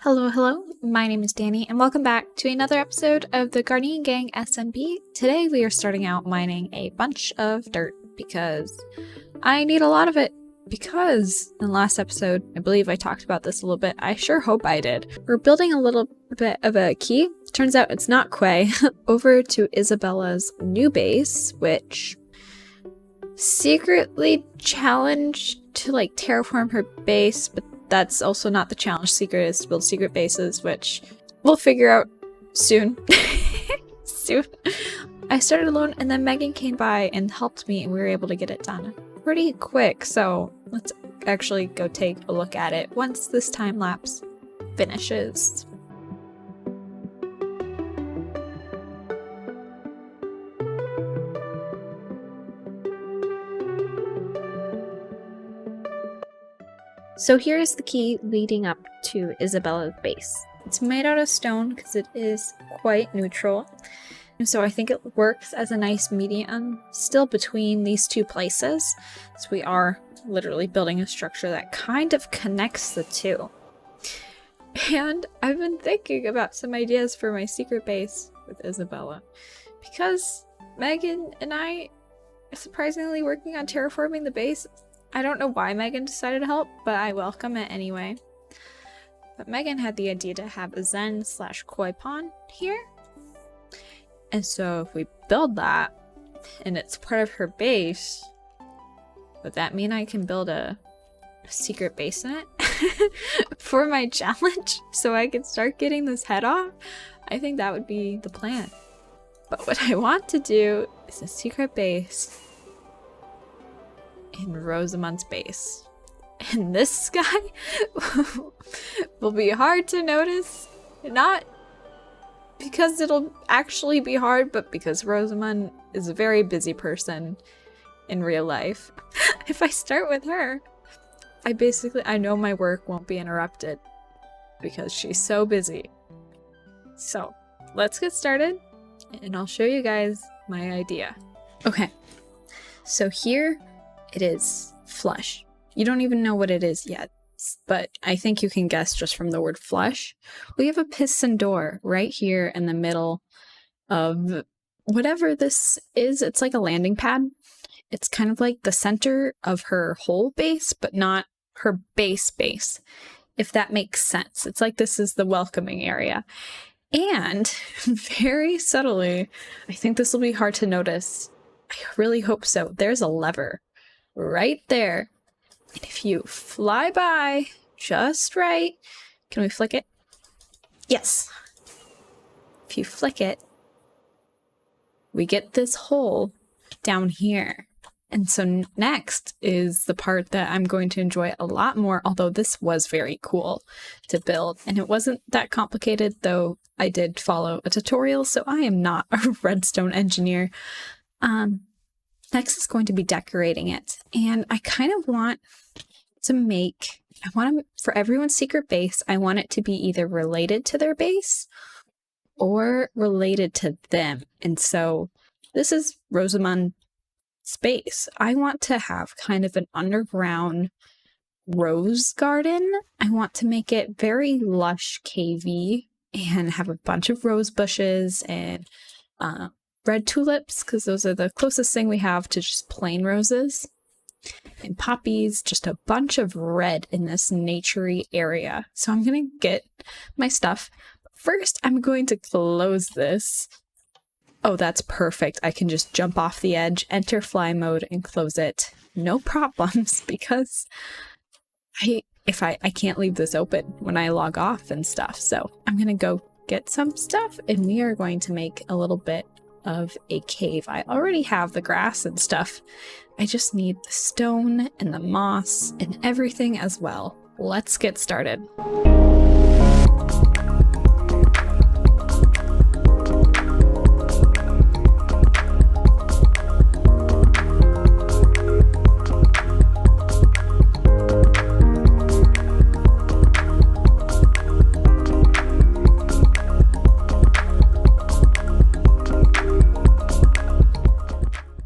Hello, my name is Danny, and welcome back to another episode of the Guardian Gang SMP. Today we are starting out mining a bunch of dirt because I need a lot of it. Because in the last episode, I believe I talked about this a little bit. I sure hope I did. We're building a little bit of a key. Turns out it's not Quay. Over to Isabella's new base, which secretly challenged to terraform her base, but that's also not the challenge. Secret is to build secret bases, which we'll figure out soon. Soon. I started alone, and then Megan came by and helped me, and we were able to get it done pretty quick. So let's actually go take a look at it once this time lapse finishes. So here's the key leading up to Isabella's base. It's made out of stone because it is quite neutral. And so I think it works as a nice medium still between these two places. So we are literally building a structure that kind of connects the two. And I've been thinking about some ideas for my secret base with Isabella. Because Megan and I are surprisingly working on terraforming the base. I don't know why Megan decided to help, but I welcome it anyway. But Megan had the idea to have a Zen/koi pond here. And so if we build that, and it's part of her base, would that mean I can build a secret base in it for my challenge so I can start getting this head off? I think that would be the plan. But what I want to do is a secret base in Rosamund's base. And this guy will be hard to notice, not because it'll actually be hard, but because Rosamund is a very busy person in real life. If I start with her, I know my work won't be interrupted because she's so busy. So let's get started and I'll show you guys my idea. Okay, so here it is flush. You don't even know what it is yet, but I think you can guess just from the word flush. We have a piston door right here in the middle of whatever this is. It's like a landing pad. It's kind of like the center of her whole base, but not her base, if that makes sense. It's like this is the welcoming area. And very subtly, I think this will be hard to notice. I really hope so. There's a lever right there. And if you fly by just right, can we flick it? Yes. If you flick it, we get this hole down here. And so next is the part that I'm going to enjoy a lot more, although this was very cool to build. And it wasn't that complicated, though I did follow a tutorial, so I am not a redstone engineer. Next is going to be decorating it. And I kind of want to for everyone's secret base, I want it to be either related to their base or related to them. And so this is Rosamund's base. I want to have kind of an underground rose garden. I want to make it very lush cavey and have a bunch of rose bushes and red tulips, because those are the closest thing we have to just plain roses. And poppies, just a bunch of red in this naturey area. So I'm going to get my stuff. First, I'm going to close this. Oh, that's perfect. I can just jump off the edge, enter fly mode, and close it. No problems, because I can't leave this open when I log off and stuff. So I'm going to go get some stuff, and we are going to make a little bit of a cave. I already have the grass and stuff. I just need the stone and the moss and everything as well. Let's get started.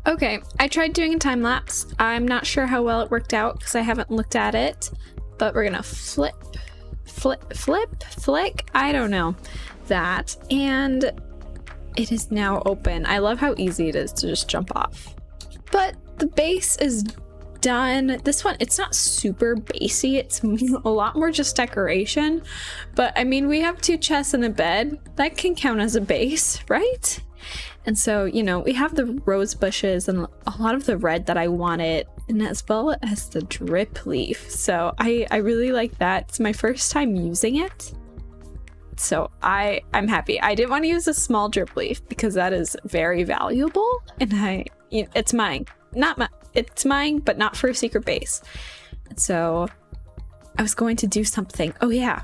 Okay, I tried doing a time lapse. I'm not sure how well it worked out because I haven't looked at it, but we're gonna flip flick, I don't know that, and it is now open. I love how easy it is to just jump off. But the base is done. This one, it's not super basey, it's a lot more just decoration, but I mean, we have 2 chests and a bed. That can count as a base, right? And so, you know, we have the rose bushes and a lot of the red that I wanted, and as well as the drip leaf. So I really like that. It's my first time using it. So I'm happy. I didn't want to use a small drip leaf because that is very valuable, and it's mine. It's mine, but not for a secret base. And so I was going to do something. Oh yeah.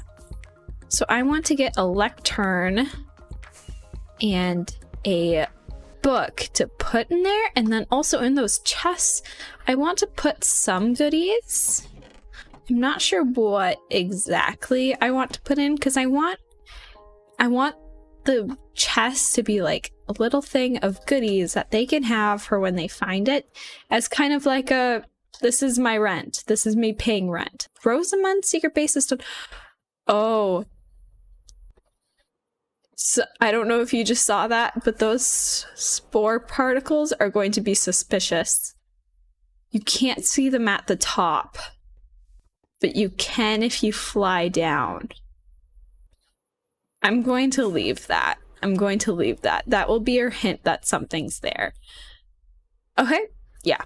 So I want to get a lectern and a book to put in there, and then also in those chests I want to put some goodies. I'm not sure what exactly I want to put in, because I want the chest to be like a little thing of goodies that they can have for when they find it, as kind of like a, this is my rent, this is me paying rent. Rosamund's secret base is done. Oh, so I don't know if you just saw that, but those spore particles are going to be suspicious. You can't see them at the top, but you can if you fly down. I'm going to leave that. I'm going to leave that. That will be your hint that something's there. Okay, yeah.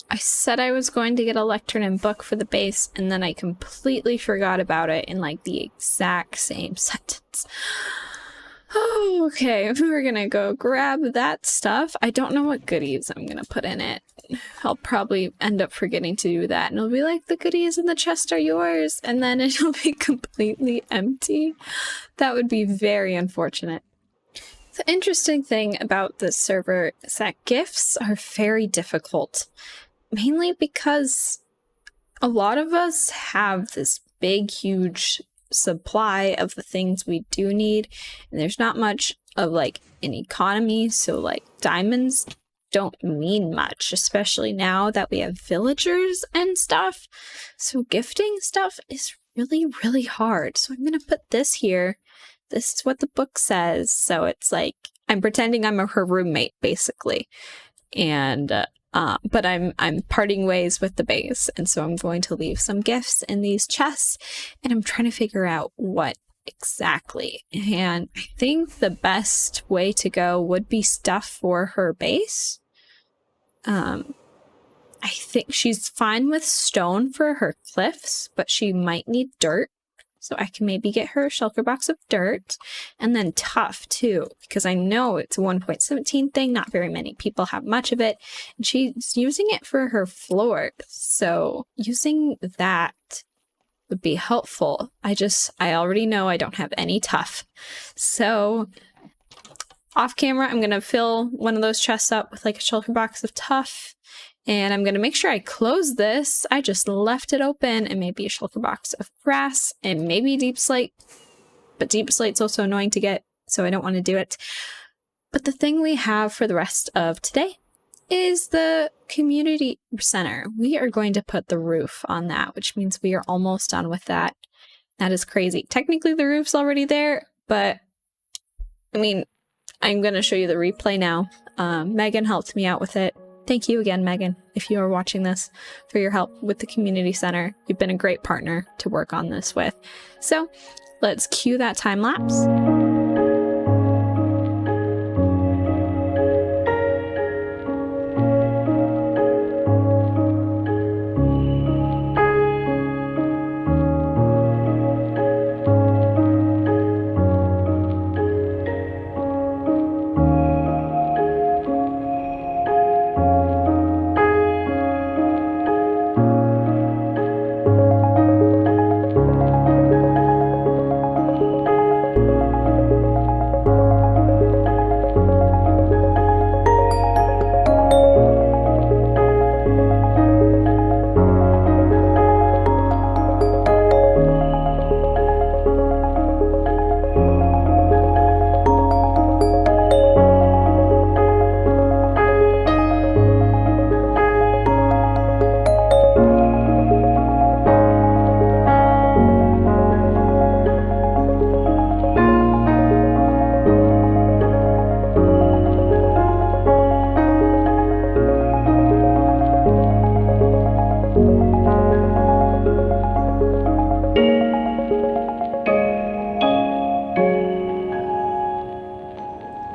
I said I was going to get a lectern and book for the base, and then I completely forgot about it in like the exact same sentence. Oh, okay, we're gonna go grab that stuff. I don't know what goodies I'm gonna put in it. I'll probably end up forgetting to do that, and it'll be like, the goodies in the chest are yours, and then it'll be completely empty. That would be very unfortunate. The interesting thing about this server is that gifts are very difficult, mainly because a lot of us have this big, huge supply of the things we do need, and there's not much of like an economy, so like diamonds don't mean much, especially now that we have villagers and stuff. So gifting stuff is really, really hard. So I'm gonna put this here. This is what the book says. So it's like I'm pretending I'm her roommate basically, and but I'm parting ways with the base, and so I'm going to leave some gifts in these chests, and I'm trying to figure out what exactly. And I think the best way to go would be stuff for her base. I think she's fine with stone for her cliffs, but she might need dirt. So I can maybe get her a shulker box of dirt, and then tough too, because I know it's a 1.17 thing. Not very many people have much of it, and she's using it for her floors. So using that would be helpful. I already know I don't have any tough. So off camera, I'm gonna fill one of those chests up with like a shulker box of tough. And I'm going to make sure I close this. I just left it open, and maybe a shulker box of grass and maybe deep slate. But deep slate's also annoying to get, so I don't want to do it. But the thing we have for the rest of today is the community center. We are going to put the roof on that, which means we are almost done with that. That is crazy. Technically the roof's already there, but I mean, I'm going to show you the replay now. Megan helped me out with it. Thank you again, Megan, if you are watching this, for your help with the community center. You've been a great partner to work on this with. So let's cue that time lapse.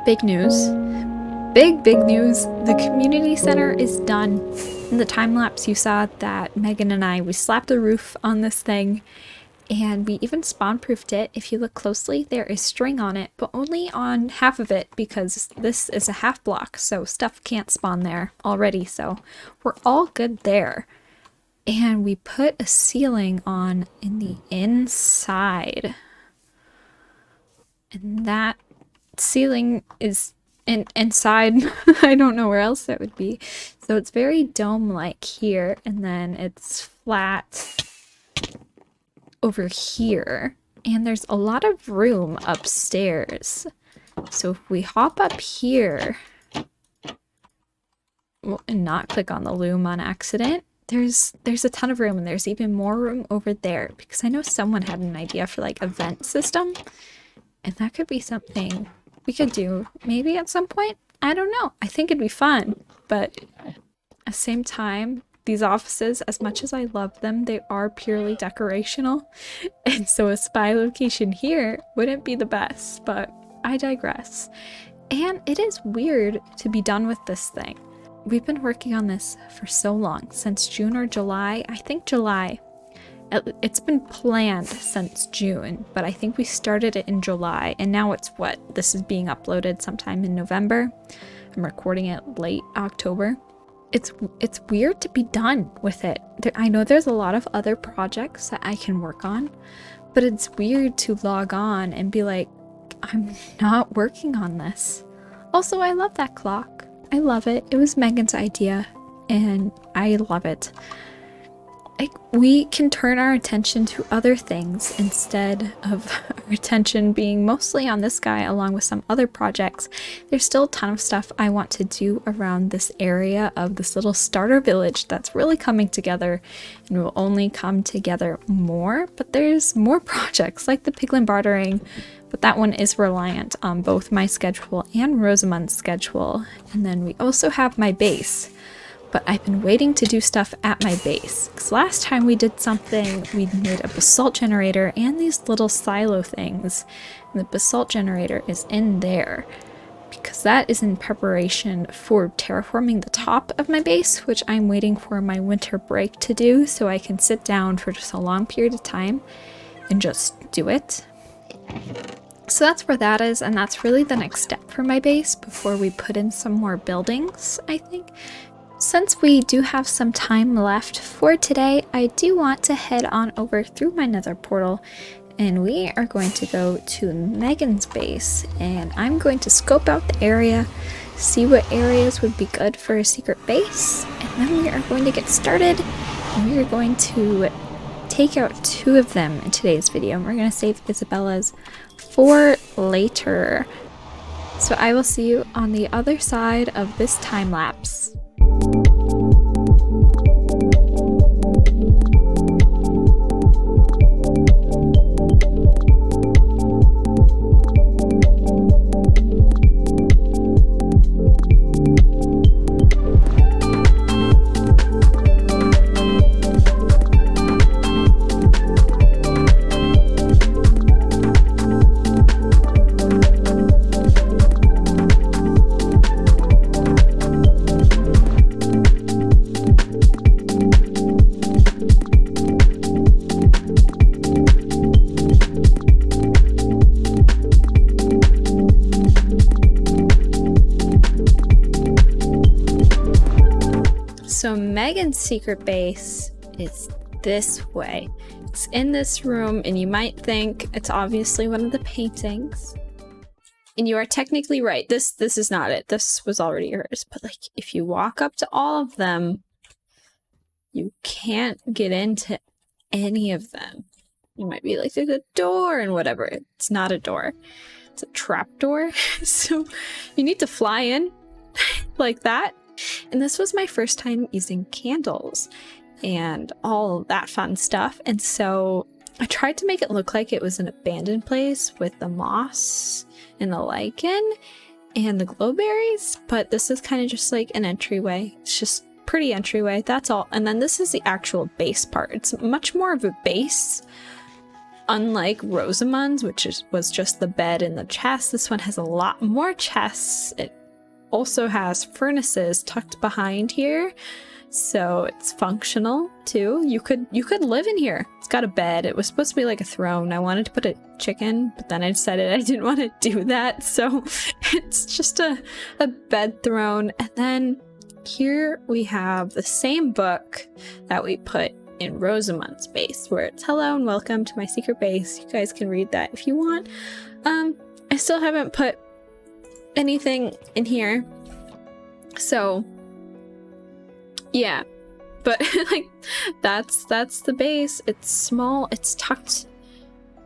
Big news. Big news. The community center is done. In the time lapse you saw that Megan and I, we slapped a roof on this thing and we even spawn proofed it. If you look closely, there is string on it, but only on half of it because this is a half block, so stuff can't spawn there already, so we're all good there. And we put a ceiling on in the inside. And that ceiling is inside. I don't know where else that would be. So it's very dome-like here, and then it's flat over here. And there's a lot of room upstairs. So if we hop up here, well, and not click on the loom on accident, there's a ton of room, and there's even more room over there because I know someone had an idea for like a vent system, and that could be something we could do maybe at some point. I don't know. I think it'd be fun, but at the same time, these offices, as much as I love them, they are purely decorational, and so a spy location here wouldn't be the best, but I digress. And it is weird to be done with this thing. We've been working on this for so long, since June or July. I think July. It's been planned since June, but I think we started it in July, and now it's what? This is being uploaded sometime in November. I'm recording it late October. It's weird to be done with it. I know there's a lot of other projects that I can work on, but it's weird to log on and be like, I'm not working on this. Also, I love that clock. I love it. It was Megan's idea, and I love it. Like, we can turn our attention to other things instead of our attention being mostly on this guy along with some other projects. There's still a ton of stuff I want to do around this area of this little starter village that's really coming together and will only come together more, but there's more projects like the piglin bartering, but that one is reliant on both my schedule and Rosamund's schedule. And then we also have my base. But I've been waiting to do stuff at my base. Because last time we did something, we made a basalt generator and these little silo things. And the basalt generator is in there. Because that is in preparation for terraforming the top of my base, which I'm waiting for my winter break to do so I can sit down for just a long period of time and just do it. So that's where that is, and that's really the next step for my base before we put in some more buildings, I think. Since we do have some time left for today, I do want to head on over through my nether portal, and we are going to go to Megan's base, and I'm going to scope out the area, see what areas would be good for a secret base, and then we are going to get started, and we are going to take out 2 of them in today's video, and we're going to save Isabella's for later. So I will see you on the other side of this time lapse. So Megan's secret base is this way. It's in this room, and you might think it's obviously one of the paintings. And you are technically right. This is not it. This was already hers. But like, if you walk up to all of them, you can't get into any of them. You might be like, there's a door and whatever. It's not a door. It's a trap door. So you need to fly in like that. And this was my first time using candles and all that fun stuff. And so I tried to make it look like it was an abandoned place with the moss and the lichen and the glowberries, but this is kind of just like an entryway. It's just pretty entryway, that's all. And then this is the actual base part. It's much more of a base unlike Rosamund's, which was just the bed and the chest, this one has a lot more chests. It also has furnaces tucked behind here, so it's functional too. You could live in here. It's got a bed. It was supposed to be like a throne. I wanted to put a chicken, but then I decided I didn't want to do that, so it's just a bed throne. And then here we have the same book that we put in Rosamund's base, where it's hello and welcome to my secret base. You guys can read that if you want. I still haven't put anything in here, so yeah, but like that's the base. It's small, it's tucked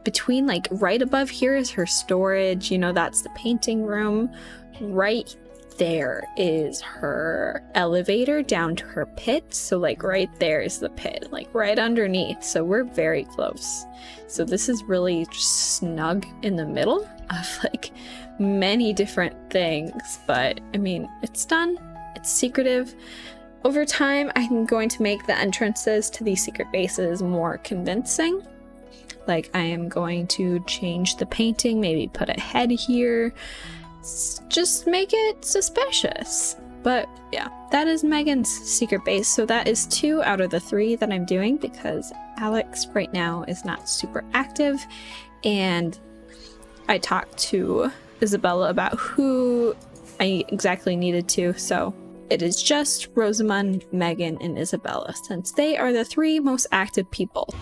between, like right above here is her storage, you know, that's the painting room. Right there is her elevator down to her pit, so like right there is the pit, like right underneath, so we're very close. So this is really just snug in the middle of like many different things, but I mean, it's done. It's secretive. Over time, I'm going to make the entrances to these secret bases more convincing. Like, I am going to change the painting, maybe put a head here, just make it suspicious. But yeah, that is Megan's secret base. So that is 2 out of the 3 that I'm doing, because Alex right now is not super active, and I talked to Isabella about who I exactly needed to, so it is just Rosamund, Megan, and Isabella, since they are the 3 most active people.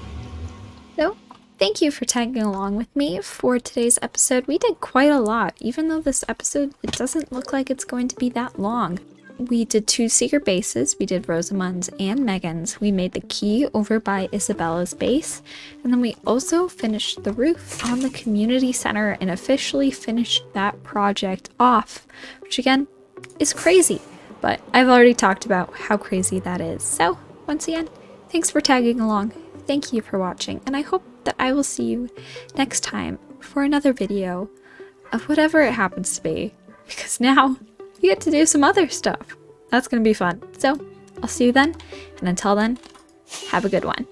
So, thank you for tagging along with me for today's episode. We did quite a lot, even though this episode, it doesn't look like it's going to be that long. We did 2 secret bases. We did Rosamund's and Megan's. We made the key over by Isabella's base. And then we also finished the roof on the community center and officially finished that project off, which again is crazy. But I've already talked about how crazy that is. So once again, thanks for tagging along. Thank you for watching. And I hope that I will see you next time for another video of whatever it happens to be. Because now you get to do some other stuff. That's going to be fun. So I'll see you then. And until then, have a good one.